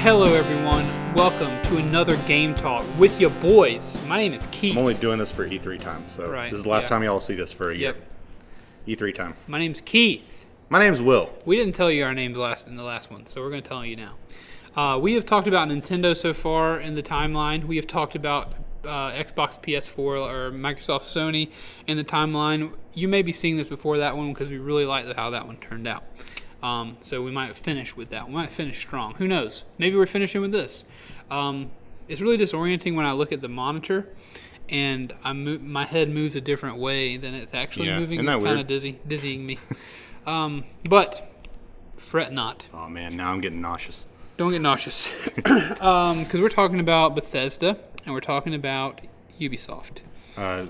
Hello everyone, welcome to another Game Talk with your boys. My name is Keith. I'm only doing this for E3 time, so this is the last time y'all will see this for a year. E3 time. My name's Keith. My name's Will. We didn't tell you our names in the last one, so we're going to tell you now. We have talked about Nintendo so far in the timeline. We have talked about Xbox, PS4, or Microsoft, Sony in the timeline. You may be seeing this before that one because we really liked how that one turned out. So we might finish with that. We might finish strong. Who knows? Maybe we're finishing with this. It's really disorienting when I look at the monitor and my head moves a different way than it's actually moving. It's kind of dizzying me. But fret not. Oh man, now I'm getting nauseous. Don't get nauseous. Because we're talking about Bethesda and we're talking about Ubisoft.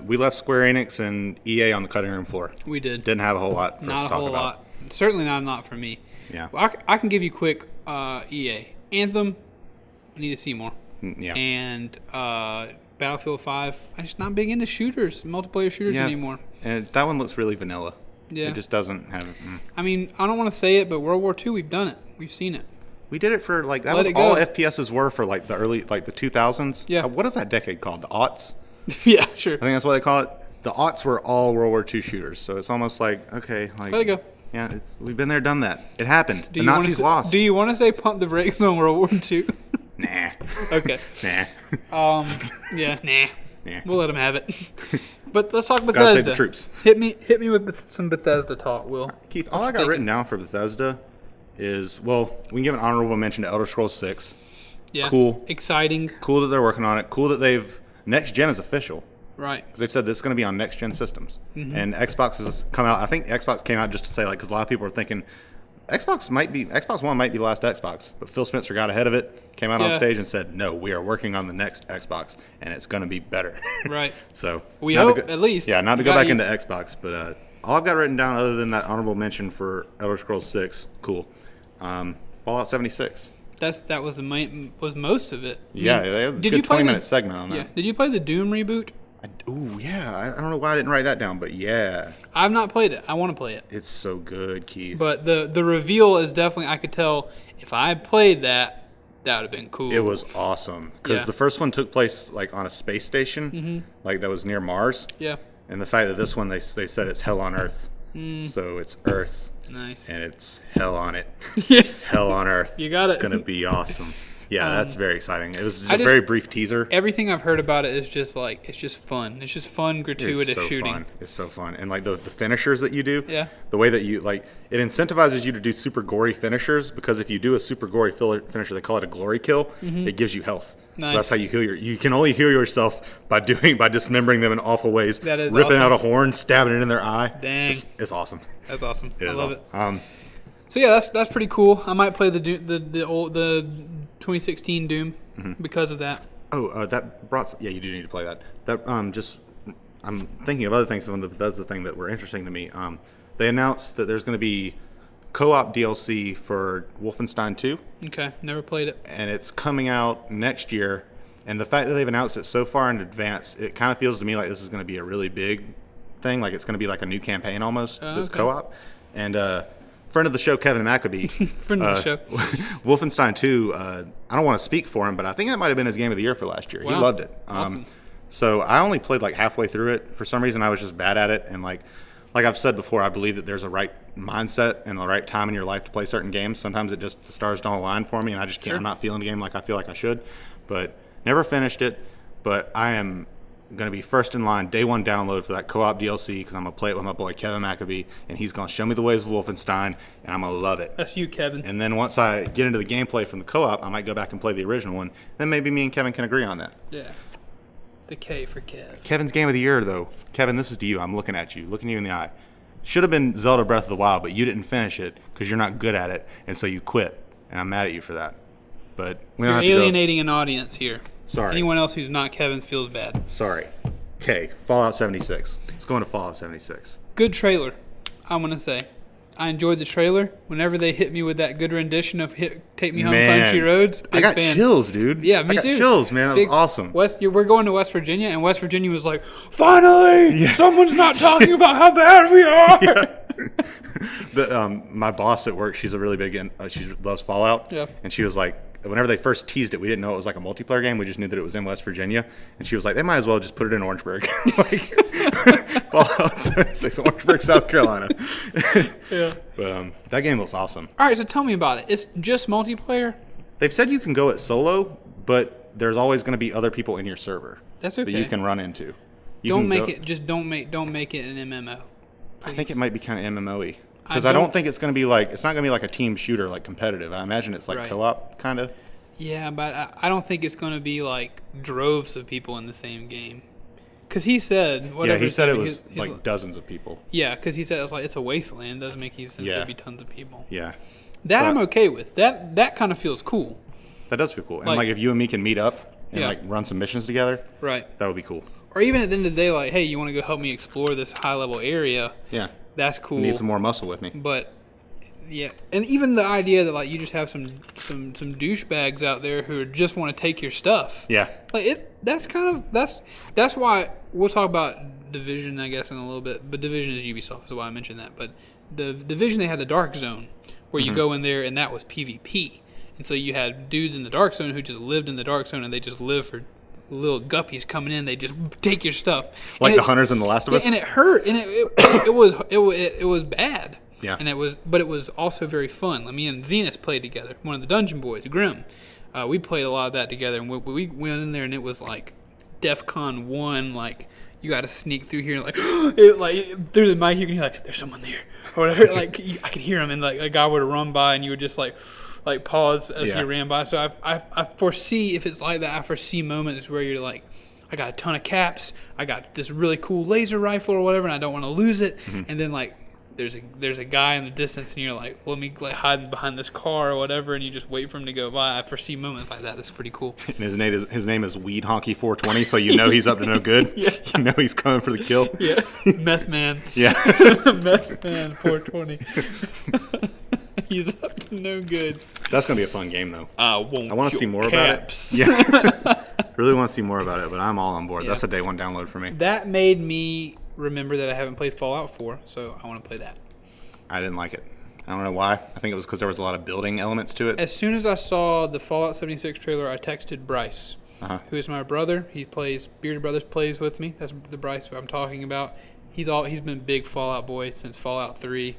We left Square Enix and EA on the cutting room floor. We did. Didn't have a whole lot for us to talk about. Not a whole lot. Certainly not a lot for me. Yeah. Well, I can give you quick EA. Anthem, I need to see more. Yeah. And Battlefield 5, I'm just not big into shooters, multiplayer shooters anymore. And that one looks really vanilla. Yeah. It just doesn't have... I mean, I don't want to say it, but World War II, we've done it. We've seen it. We did it for, like, that was all FPSs were for, like, the early, like, the 2000s. Yeah. What is that decade called? The aughts? Yeah, sure. I think that's what they call it. The aughts were all World War II shooters, so it's almost like, okay, like... There you go. Yeah, we've been there, done that. It happened. The Nazis lost. Do you want to say pump the brakes on World War II? Nah. Okay. Nah. Yeah, nah. Nah. We'll let them have it. But let's talk Bethesda. Gotta save the troops. Hit me with some Bethesda talk, Will. Keith, all I got written down for Bethesda is, well, we can give an honorable mention to Elder Scrolls 6. Yeah. Cool. Exciting. Cool that they're working on it. Cool that next gen is official. Right. Because they've said this is going to be on next gen systems. Mm-hmm. And Xbox has come out. I think Xbox came out just to say, like, because a lot of people are thinking Xbox One might be the last Xbox. But Phil Spencer got ahead of it, came out on stage and said, no, we are working on the next Xbox, and it's going to be better. Right. So we hope, at least. Yeah, not to go back into Xbox, but all I've got written down other than that honorable mention for Elder Scrolls 6, cool. Fallout 76. That was most of it. Yeah, they have a good 20-minute segment on that. Yeah. Did you play the Doom reboot? I don't know why I didn't write that down, but yeah. I've not played it. I want to play it. It's so good, Keith. But the reveal is definitely, I could tell, if I had played that would have been cool. It was awesome. Because the first one took place like on a space station, like that was near Mars. Yeah. And the fact that this one, they said it's hell on Earth. So it's Earth. Nice. And it's hell on it. Yeah. Hell on Earth. You got it. It's going to be awesome. Yeah, that's very exciting. It was just a very brief teaser. Everything I've heard about it is just like, it's just fun. It's just fun, gratuitous shooting. It's so fun. And like the finishers that you do, the way that you, like, it incentivizes you to do super gory finishers because if you do a super gory finisher, they call it a glory kill, it gives you health. Nice. So that's how you heal you can only heal yourself by dismembering them in awful ways. That is ripping awesome. out a horn, stabbing it in their eye. Dang. It's awesome. That's awesome. I love awesome. it. So yeah, that's pretty cool. I might play the old 2016 Doom because of that. You do need to play that. I'm thinking of other things on the Bethesda thing that were interesting to me. They announced that there's going to be co-op DLC for Wolfenstein 2. Okay, never played it. And it's coming out next year. And the fact that they've announced it so far in advance, it kind of feels to me like this is going to be a really big thing. Like it's going to be like a new campaign almost that's co-op. And friend of the show, Kevin Maccabee. Friend of the show. Wolfenstein 2, I don't want to speak for him, but I think that might have been his game of the year for last year. Wow. He loved it. Awesome. So I only played like halfway through it. For some reason, I was just bad at it. And like I've said before, I believe that there's a right mindset and the right time in your life to play certain games. Sometimes the stars don't align for me, and I just can't. Sure. I'm not feeling the game like I feel like I should. But never finished it. But I am going to be first in line, day one download for that co-op DLC because I'm going to play it with my boy Kevin Maccabee, and he's going to show me the ways of Wolfenstein, and I'm going to love it. That's you, Kevin. And then once I get into the gameplay from the co-op, I might go back and play the original one. Then maybe me and Kevin can agree on that. Yeah. The K for Kev. Kevin's game of the year, though. Kevin, this is to you. I'm looking at you, looking you in the eye. Should have been Zelda Breath of the Wild, but you didn't finish it because you're not good at it, and so you quit. And I'm mad at you for that. But we don't have to go. Alienating an audience here. Sorry. Anyone else who's not Kevin feels bad. Sorry. Okay, Fallout 76. Let's go into Fallout 76. Good trailer, I'm going to say. I enjoyed the trailer. Whenever they hit me with that good rendition of Take Me Home, Country Roads, big I got fan. chills, dude. Yeah, me too. I got chills, man. That was awesome. We're going to West Virginia, and West Virginia was like, finally, someone's not talking about how bad we are. My boss at work, she's a really big, she loves Fallout. Yeah. And she was like, whenever they first teased it, we didn't know it was like a multiplayer game. We just knew that it was in West Virginia. And she was like, they might as well just put it in Orangeburg. Like, Fallout 76, Orangeburg, South Carolina. Yeah. But that game looks awesome. All right, so tell me about it. It's just multiplayer? They've said you can go it solo, but there's always going to be other people in your server. That's okay. That you can run into. Don't make it an MMO. I think it might be kind of MMO-y. Because I don't think it's going to be like, it's not going to be like a team shooter, like competitive. I imagine it's like co-op kind of. Yeah, but I don't think it's going to be like droves of people in the same game. Because he said, whatever. Yeah, he said it was like dozens of people. Yeah, because he said it's a wasteland. Doesn't make any sense. There'd be tons of people. Yeah. That I'm okay with. That kind of feels cool. That does feel cool. And like if you and me can meet up and like run some missions together, right? That would be cool. Or even at the end of the day, like, hey, you want to go help me explore this high level area? Yeah. That's cool. Need some more muscle with me. But yeah, and even the idea that like you just have some douchebags out there who just want to take your stuff. Yeah. Like that's why we'll talk about Division, I guess, in a little bit. But Division is Ubisoft, is why I mentioned that. But the Division, they had the Dark Zone where you go in there and that was PvP. And so you had dudes in the Dark Zone who just lived in the Dark Zone and they just lived for little guppies coming in. They just take your stuff. Like the hunters in The Last of Us? And it hurt. And it was bad. Yeah. And it was also very fun. Me and Zenith played together. One of the Dungeon Boys, Grim. We played a lot of that together. And we went in there and it was like DEFCON 1, like you got to sneak through here and like through the mic you can hear like there's someone there or whatever. Like I could hear him and like a guy would run by and you would just like pause as he ran by. So I foresee, if it's like that, I foresee moments where you're like, I got a ton of caps, I got this really cool laser rifle or whatever, and I don't want to lose it. And then like there's a guy in the distance, and you're like, let me like hide behind this car or whatever, and you just wait for him to go by. I foresee moments like that. That's pretty cool. And his name is Weed Honky 420, so you know he's up to no good. You know he's coming for the kill. Yeah, Meth Man. Yeah, Meth Man 420. He's up to no good. That's gonna be a fun game though. I want to see more caps. about it. Yeah, really want to see more about it, but I'm all on board. Yeah. That's a day one download for me. That made me remember that I haven't played Fallout 4, so I want to play that. I didn't like it. I don't know why. I think it was because there was a lot of building elements to it. As soon as I saw the Fallout 76 trailer, I texted Bryce, who is my brother. He plays Bearded Brothers plays with me. That's the Bryce I'm talking about. He's been a big Fallout boy since Fallout 3.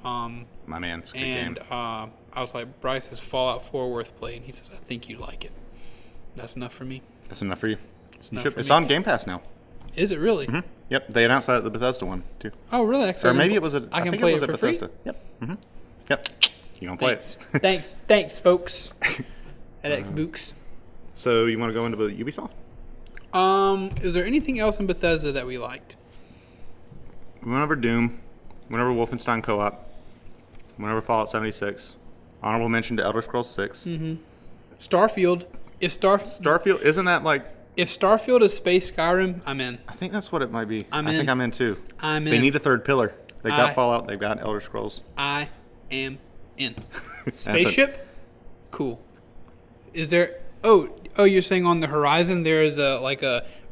My man, it's a good game. I was like, Bryce, is Fallout 4 worth playing? He says, I think you'd like it. That's enough for me. That's enough for you. It's on Game Pass now. Is it really? Mm-hmm. Yep, they announced that at the Bethesda one too. Oh, really? Or maybe it was a. I can play it for Bethesda. free. Yep. Mm-hmm. Yep. You gonna play it? Thanks, folks. At Xbox. So you want to go into Ubisoft? Is there anything else in Bethesda that we liked? We went over Doom. Went over Wolfenstein Co-op. Went over Fallout 76. Honorable mention to Elder Scrolls 6. Mm-hmm. Starfield. Starfield, isn't that like? If Starfield is Space Skyrim, I'm in. I think that's what it might be. I in. think I'm in too. I'm in. They need a third pillar. They've got Fallout. They've got Elder Scrolls. I am in. Spaceship? Cool. Is there... Oh, you're saying on the horizon there is a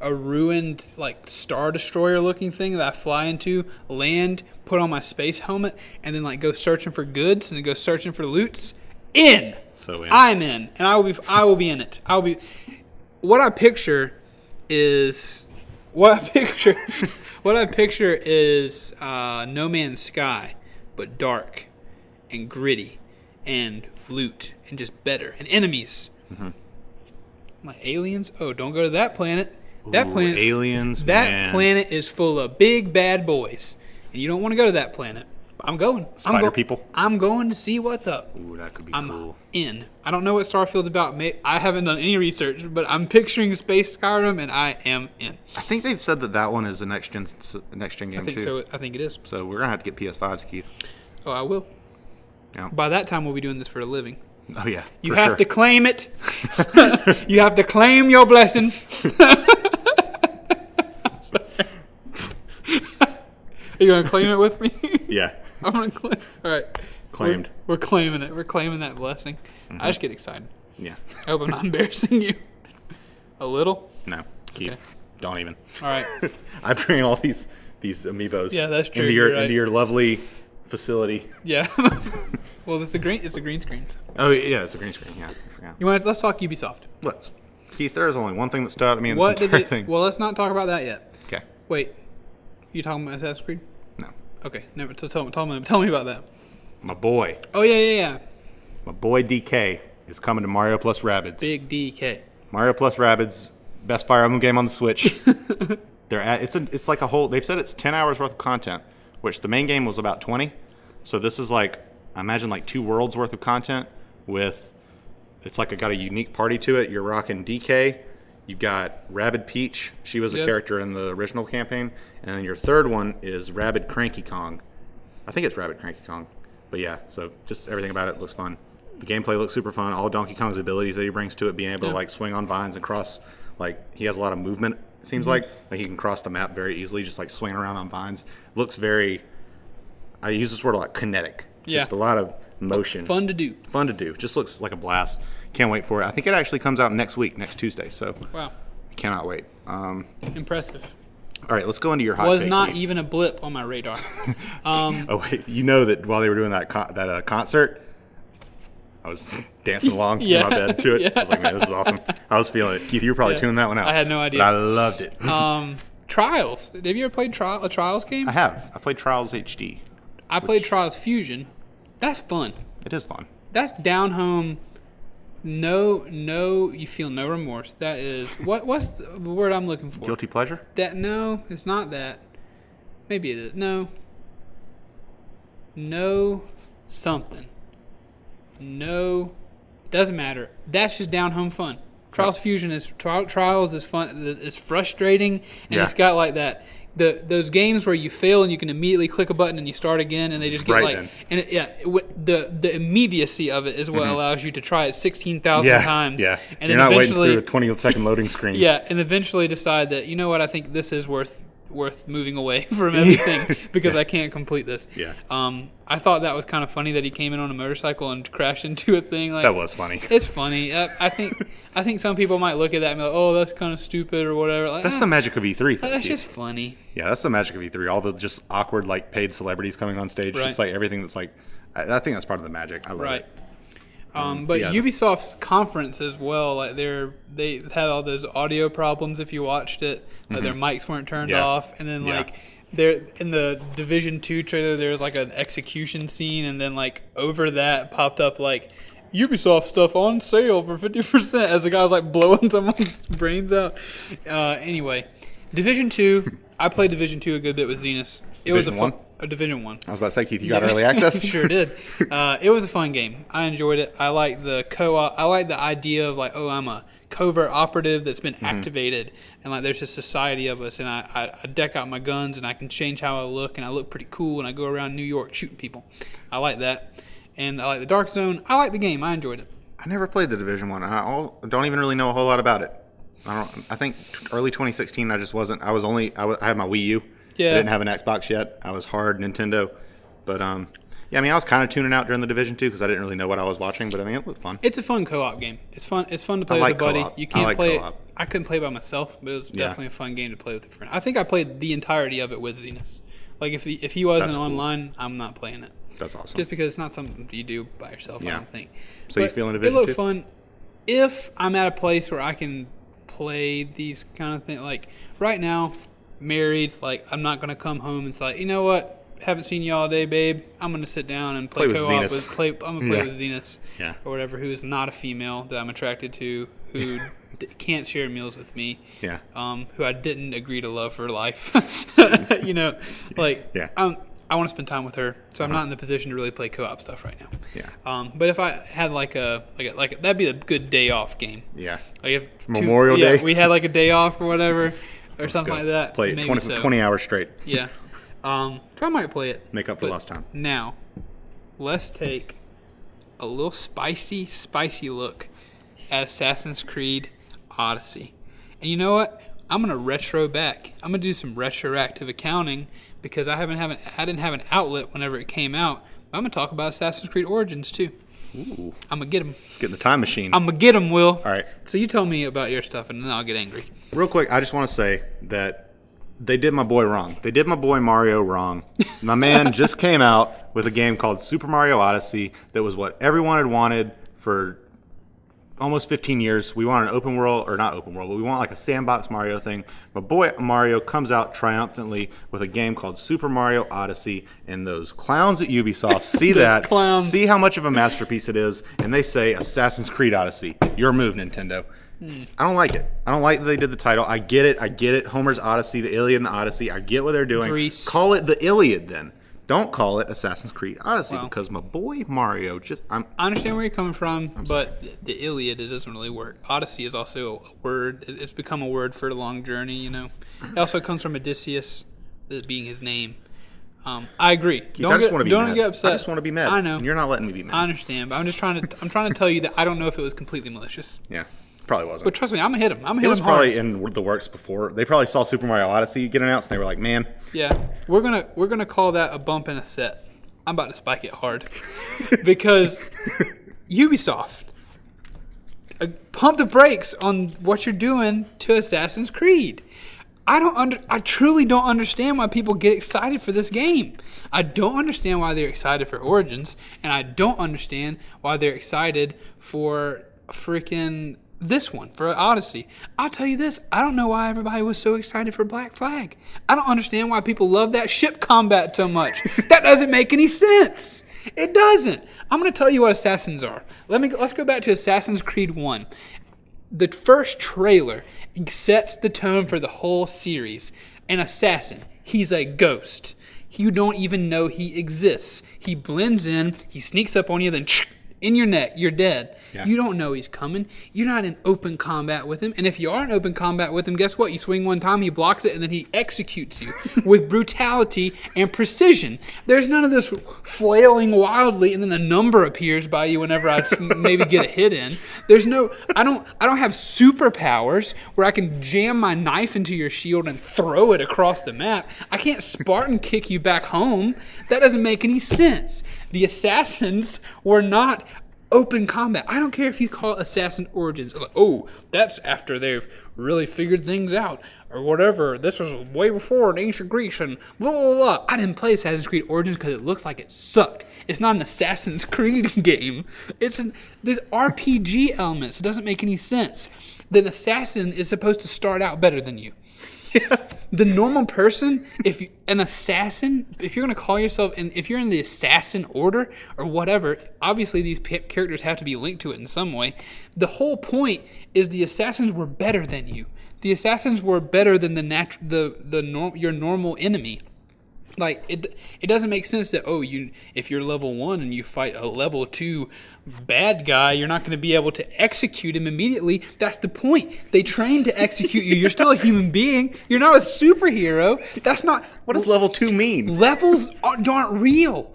ruined like Star Destroyer looking thing that I fly into, land, put on my space helmet, and then like go searching for goods and then go searching for loots? In! So in. I'm in. And I will be in it. What I picture is No Man's Sky, but dark and gritty and loot and just better and enemies. Mm-hmm. Like aliens? Oh, don't go to that planet. That planet. Aliens. That planet is full of big bad boys, and you don't want to go to that planet. I'm going. Spider people. I'm going to see what's up. Ooh, that could be I'm cool. in. I don't know what Starfield's about. I haven't done any research, but I'm picturing Space Skyrim, and I am in. I think they've said that one is a next gen game I think too. so. I think it is. So we're gonna have to get PS5s, Keith. Oh, I will. Yeah. By that time, we'll be doing this for a living. Oh yeah. You have to claim it. You have to claim your blessing. Are you gonna claim it with me? Yeah. I'm gonna claim. All right. Claimed. We're claiming it. We're claiming that blessing. Mm-hmm. I just get excited. Yeah. I hope I'm not embarrassing you. A little? No, Keith. Okay. Don't even. All right. I bring all these amiibos. Yeah, that's true. Into your lovely facility. Yeah. Well, it's a green screen. Oh yeah, it's a green screen. Yeah. Let's talk Ubisoft. Let's. Keith, there is only one thing that stood out to me in What this did entire they? thing. Well, let's not talk about that yet. Okay. Wait, you talking about Assassin's Creed? No. Okay, never. So tell me about that. My boy. Oh yeah. My boy DK is coming to Mario plus Rabbids. Big DK. Mario plus Rabbids, best Fire Emblem game on the Switch. It's like a whole. They've said it's 10 hours worth of content, which the main game was about 20. So this is like, I imagine like 2 worlds worth of content with. It's like got a unique party to it. You're rocking DK. You've got Rabid Peach. She was a character in the original campaign. And then your third one is Rabid Cranky Kong. I think it's Rabid Cranky Kong. But yeah, so just everything about it looks fun. The gameplay looks super fun. All Donkey Kong's abilities that he brings to it, being able to like swing on vines and cross, like he has a lot of movement, it seems like he can cross the map very easily, just like swinging around on vines. Looks very, I use this word a lot, kinetic. Yeah. Just a lot of motion. Fun to do. Just looks like a blast. Can't wait for it. I think it actually comes out next week, next Tuesday. So Wow. Cannot wait. Impressive. All right, let's go into your hot Was take, not Keith. even a blip on my radar. Oh wait, you know that while they were doing that concert, I was dancing along in my bed to it. Yeah. I was like, man, this is awesome. I was feeling it. Keith, you were probably tuning that one out. I had no idea. But I loved it. Trials. Have you ever played a Trials game? I have. I played Trials HD. I played Trials Fusion. That's fun. It is fun. That's down home. No, you feel no remorse. That is what's the word I'm looking for? Guilty pleasure? No, it's not that. Maybe it is. No, something. No, doesn't matter. That's just down home fun. Trials Fusion is Trials is fun. It's frustrating, and it's got like that. Those games where you fail and you can immediately click a button and you start again, and they just get the immediacy of it is what allows you to try it 16,000 times. Yeah, and you're then not waiting through a 20-second loading screen. Yeah, and eventually decide that, you know what, I think this is worth moving away from everything because I can't complete this. Yeah. I thought that was kind of funny that he came in on a motorcycle and crashed into a thing. Like, that was funny. It's funny. I think some people might look at that and be like, oh, that's kind of stupid or whatever. Like, that's the magic of E3. That's just funny. Yeah, that's the magic of E3. All the just awkward, like, paid celebrities coming on stage. Right. Just like everything that's like, I think that's part of the magic. I love it. But Ubisoft's conference as well, like they had all those audio problems if you watched it. Like their mics weren't turned off, and then like there in the Division 2 trailer, there's like an execution scene, and then like over that popped up like Ubisoft stuff on sale for 50% as the guy was like blowing someone's brains out. Anyway, Division 2. I played Division 2 a good bit with Zenas. It was a fun. Division 1. I was about to say, Keith, you got early access? Sure did. It was a fun game. I enjoyed it. I like the co-op. I like the idea of like, oh, I'm a covert operative that's been activated, and like there's a society of us, and I deck out my guns, and I can change how I look, and I look pretty cool, and I go around New York shooting people. I like that. And I like the Dark Zone. I like the game. I enjoyed it. I never played the Division 1. I don't even really know a whole lot about it. I think early 2016 I just wasn't. I had my Wii U. Yeah. I didn't have an Xbox yet. I was hard Nintendo. But, I was kind of tuning out during the Division 2 because I didn't really know what I was watching. But, it looked fun. It's a fun co-op game. It's fun to play with a buddy. Co-op. You can't I like play co-op. it. I couldn't play by myself, but it was definitely a fun game to play with a friend. I think I played the entirety of it with Zenas. Like, if he wasn't online, I'm not playing it. That's awesome. Just because it's not something you do by yourself, I don't think. So you feeling Division 2? It looked fun. If I'm at a place where I can play these kind of things, like right now, married, like I'm not going to come home and say, like, you know what? Haven't seen you all day, babe. I'm going to sit down and play co-op I'm going to play with Zenas or whatever, who is not a female that I'm attracted to, who can't share meals with me. Yeah. Who I didn't agree to love for life. I want to spend time with her, so I'm not in the position to really play co-op stuff right now. Yeah. But if I had like that'd be a good day off game. Yeah. Like if Memorial Day. We had like a day off or whatever, or something like that. Let's play 20 hours straight. Yeah. So I might play it. Make up for lost time. Now, let's take a little spicy look at Assassin's Creed Odyssey. And you know what? I'm gonna retro back. I'm gonna do some retroactive accounting because I didn't have an outlet whenever it came out. But I'm gonna talk about Assassin's Creed Origins too. Ooh. I'm gonna get them. Let's get in the time machine. I'm gonna get them, Will. All right. So you tell me about your stuff, and then I'll get angry. Real quick, I just want to say that they did my boy wrong. They did my boy Mario wrong. My man just came out with a game called Super Mario Odyssey that was what everyone had wanted for almost 15 years. We want an open world, or not open world, but we want like a sandbox Mario thing. My boy Mario comes out triumphantly with a game called Super Mario Odyssey, and those clowns at Ubisoft see that, see how much of a masterpiece it is, and they say Assassin's Creed Odyssey. Your move, Nintendo. I don't like it. I don't like that they did the title. I get it. Homer's Odyssey, the Iliad and the Odyssey. I get what they're doing. Greece. Call it the Iliad then. Don't call it Assassin's Creed Odyssey, because my boy Mario I understand where you're coming from, but the Iliad, it doesn't really work. Odyssey is also a word. It's become a word for a long journey, you know. It also comes from Odysseus, as being his name. I agree. Don't get upset. I just want to be mad. I know. And you're not letting me be mad. I understand, but I'm trying to tell you that I don't know if it was completely malicious. Yeah. Probably wasn't. But trust me, I'm gonna hit him. It was probably in the works before. They probably saw Super Mario Odyssey get announced, and they were like, "Man, yeah, we're gonna call that a bump in a set." I'm about to spike it hard because Ubisoft, pump the brakes on what you're doing to Assassin's Creed. I truly don't understand why people get excited for this game. I don't understand why they're excited for Origins, and I don't understand why they're excited for freaking this one, for Odyssey. I'll tell you this, I don't know why everybody was so excited for Black Flag. I don't understand why people love that ship combat so much. That doesn't make any sense. It doesn't. I'm going to tell you what assassins are. Let's go back to Assassin's Creed 1. The first trailer sets the tone for the whole series. An assassin, he's a ghost. You don't even know he exists. He blends in, he sneaks up on you, then in your neck, you're dead. Yeah. You don't know he's coming. You're not in open combat with him. And if you are in open combat with him, guess what? You swing one time, he blocks it, and then he executes you with brutality and precision. There's none of this flailing wildly, and then a number appears by you whenever I maybe get a hit in. There's no. I don't have superpowers where I can jam my knife into your shield and throw it across the map. I can't Spartan kick you back home. That doesn't make any sense. The assassins were not open combat. I don't care if you call it Assassin Origins. Like, oh, that's after they've really figured things out or whatever. This was way before in ancient Greece and blah, blah, blah. I didn't play Assassin's Creed Origins because it looks like it sucked. It's not an Assassin's Creed game. There's RPG elements. It doesn't make any sense. An assassin is supposed to start out better than you. Yeah. The normal person, if you're going to call yourself, and if you're in the assassin order or whatever, obviously these characters have to be linked to it in some way. The whole point is the assassins were better than you. The assassins were better than your normal enemy. Like it doesn't make sense that if you're level 1 and you fight a level 2 bad guy, you're not going to be able to execute him immediately. That's the point. They train to execute you. You're still a human being. You're not a superhero. That's not. What does level 2 mean? Levels aren't real.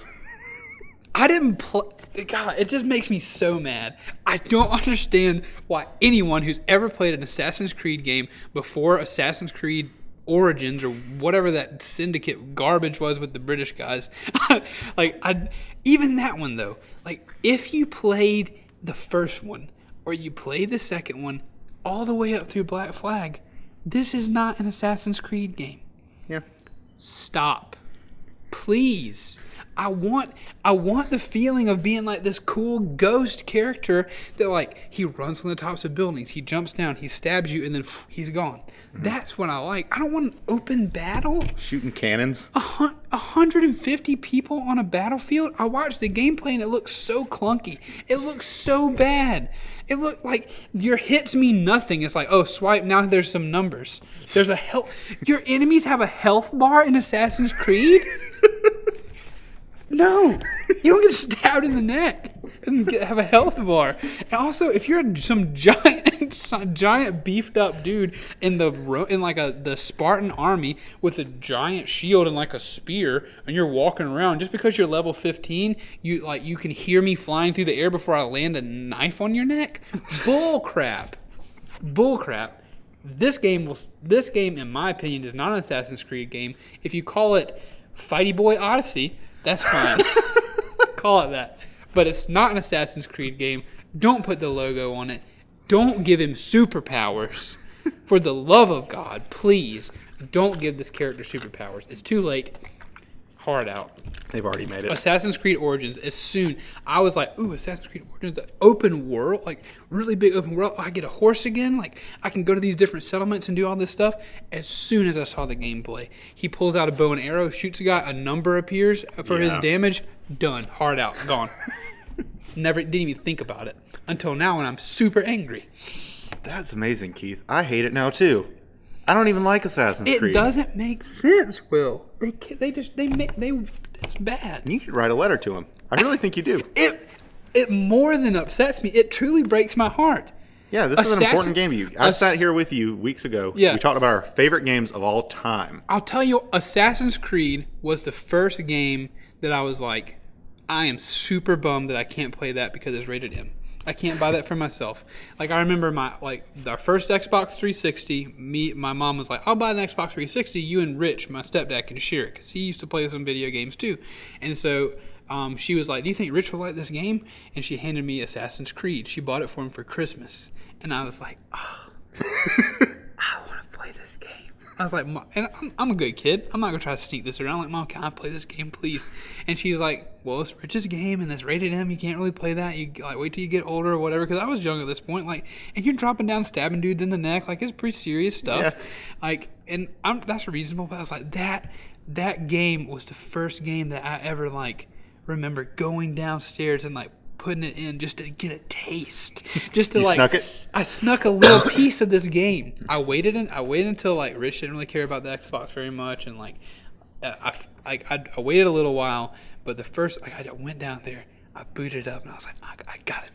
I didn't play. God, it just makes me so mad. I don't understand why anyone who's ever played an Assassin's Creed game before Assassin's Creed Origins or whatever that syndicate garbage was with the British guys, even that one though, like if you played the first one or you played the second one all the way up through Black Flag, this is not an Assassin's Creed game. Yeah. Stop. Please. I want the feeling of being like this cool ghost character that like he runs from the tops of buildings, he jumps down, he stabs you, and then he's gone. Mm-hmm. That's what I like. I don't want an open battle. Shooting cannons. 150 people on a battlefield. I watched the gameplay and it looks so clunky. It looks so bad. It looked like your hits mean nothing. It's like, oh, swipe, now there's some numbers. There's a health. Your enemies have a health bar in Assassin's Creed? No, you don't get stabbed in the neck and have a health bar. And also, if you're some giant beefed up dude in the Spartan army with a giant shield and like a spear, and you're walking around, just because you're level 15, you can hear me flying through the air before I land a knife on your neck. Bull crap. This game, in my opinion, is not an Assassin's Creed game. If you call it Fighty Boy Odyssey, that's fine. Call it that. But it's not an Assassin's Creed game. Don't put the logo on it. Don't give him superpowers. For the love of God, please. Don't give this character superpowers. It's too late. Hard out. They've already made it. Assassin's Creed Origins. As soon I was like, ooh, Assassin's Creed Origins, open world, like really big open world. I get a horse again. Like I can go to these different settlements and do all this stuff. As soon as I saw the gameplay, he pulls out a bow and arrow, shoots a guy, a number appears for his damage. Done. Hard out. Gone. Never didn't even think about it until now when I'm super angry. That's amazing, Keith. I hate it now too. I don't even like Assassin's Creed. It doesn't make sense, Will. It's bad. You should write a letter to him. I really think you do. It more than upsets me. It truly breaks my heart. Yeah, this is an important game to you. I sat here with you weeks ago. Yeah. We talked about our favorite games of all time. I'll tell you, Assassin's Creed was the first game that I was like, I am super bummed that I can't play that because it's rated M. I can't buy that for myself. Like I remember our first Xbox 360. My mom was like, "I'll buy an Xbox 360. You and Rich, my stepdad, can share it because he used to play some video games too." And so she was like, "Do you think Rich will like this game?" And she handed me Assassin's Creed. She bought it for him for Christmas, and I was like, "Oh, I want to play this game." I was like, and I'm a good kid. I'm not going to try to sneak this around. I'm like, Mom, can I play this game, please? And she's like, well, it's Rich's game, and it's rated M. You can't really play that. You like wait till you get older or whatever. Because I was young at this point. Like, and you're dropping down, stabbing dudes in the neck. Like, it's pretty serious stuff. Yeah. Like, and that's reasonable. But I was like, that game was the first game that I ever like remember going downstairs and like putting it in just to get a taste, just to You snuck it? I snuck a little piece of this game. I waited until like Rich didn't really care about the Xbox very much, and like I waited a little while. But the first I went down there, I booted it up, and I was like, I gotta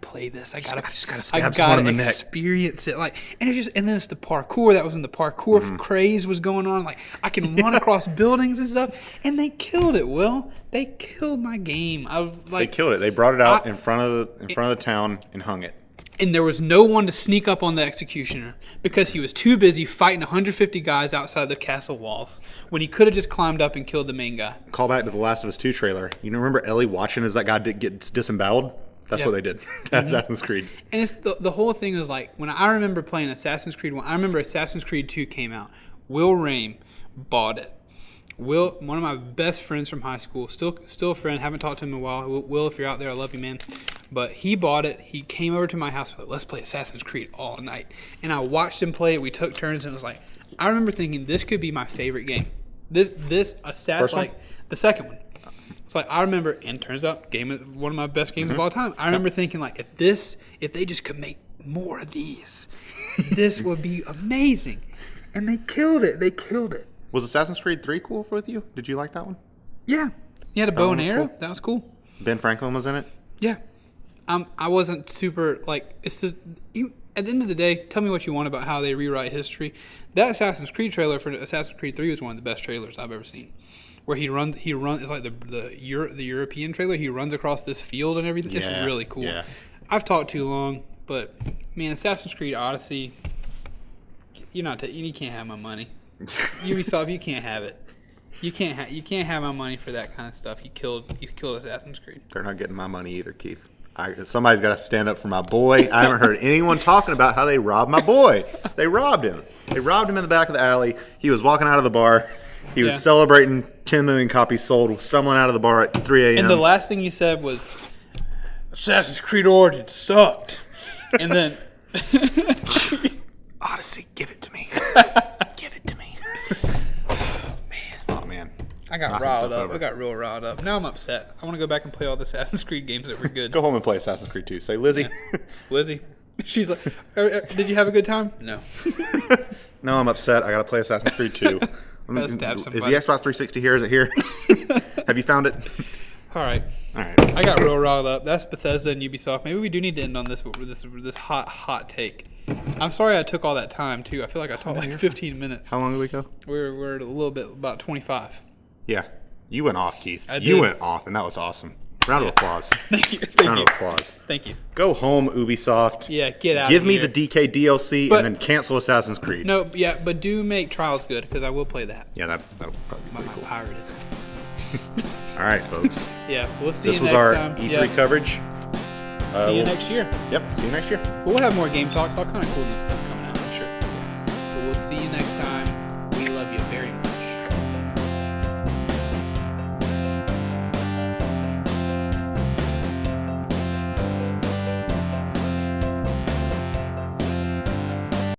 play this. I just gotta stab someone in the neck. Experience it. Like, and then it's the parkour that was in the parkour craze was going on. Like I can run across buildings and stuff, and they killed it. Will they killed my game? I was like, they killed it. They brought it out in front of the town and hung it. And there was no one to sneak up on the executioner because he was too busy fighting 150 guys outside the castle walls when he could have just climbed up and killed the main guy. Call back to the Last of Us 2 trailer. You remember Ellie watching as that guy gets disemboweled? That's what they did. Assassin's Creed. And it's the whole thing is like, when I remember playing Assassin's Creed 1, I remember Assassin's Creed 2 came out. Will Rame bought it. Will, one of my best friends from high school, still a friend, haven't talked to him in a while. Will, if you're out there, I love you, man. But he bought it. He came over to my house, like, let's play Assassin's Creed all night. And I watched him play it. We took turns, and it was like, I remember thinking this could be my favorite game. This Assassin's, like the second one. It's like I remember, and turns out, one of my best games of all time. I remember thinking like, if they just could make more of these, this would be amazing. And they killed it. Was Assassin's Creed 3 cool with you? Did you like that one? Yeah. He had a bow and arrow. Cool. That was cool. Ben Franklin was in it? Yeah. I wasn't super, like, it's just, at the end of the day, tell me what you want about how they rewrite history. That Assassin's Creed trailer for Assassin's Creed 3 was one of the best trailers I've ever seen. Where he runs, it's like the European trailer. He runs across this field and everything. It's really cool. Yeah. I've talked too long, but, man, Assassin's Creed Odyssey, you can't have my money. Ubisoft, you can't have it. You can't have my money for that kind of stuff. He killed Assassin's Creed. They're not getting my money either, Keith. Somebody's got to stand up for my boy. I haven't heard anyone talking about how they robbed my boy. They robbed him. They robbed him in the back of the alley. He was walking out of the bar. He was celebrating 10 million copies sold, stumbling out of the bar at 3 a.m. And the last thing you said was, Assassin's Creed Origins sucked. And then... Odyssey, give it to me. Give it to me. Oh, man. I got riled up. I got real riled up. Now I'm upset. I want to go back and play all the Assassin's Creed games that were good. Go home and play Assassin's Creed 2. Say, Lizzie. Yeah. Lizzie. She's like, did you have a good time? No. No, I'm upset. I got to play Assassin's Creed 2. Is the Xbox 360 here? Is it here? Have you found it? All right. I got real riled up. That's Bethesda and Ubisoft. Maybe we do need to end on this hot take. I'm sorry I took all that time, too. I feel like I talked like 15 minutes. How long did we go? We're a little bit, about 25. Yeah. You went off, Keith. You went off, and that was awesome. Round of applause. Thank you. Round of applause. Thank you. Go home, Ubisoft. Yeah, get out Give of me here. the DK DLC and then cancel Assassin's Creed. No, yeah, but do make Trials good, because I will play that. Yeah, that'll probably be pretty cool. Pirated. All right, folks. Yeah, we'll see you next time. This was our E3 coverage. See you next year. Yep, see you next year. We'll have more game talks. All kind of cool new stuff coming out, I'm sure. But we'll see you next time.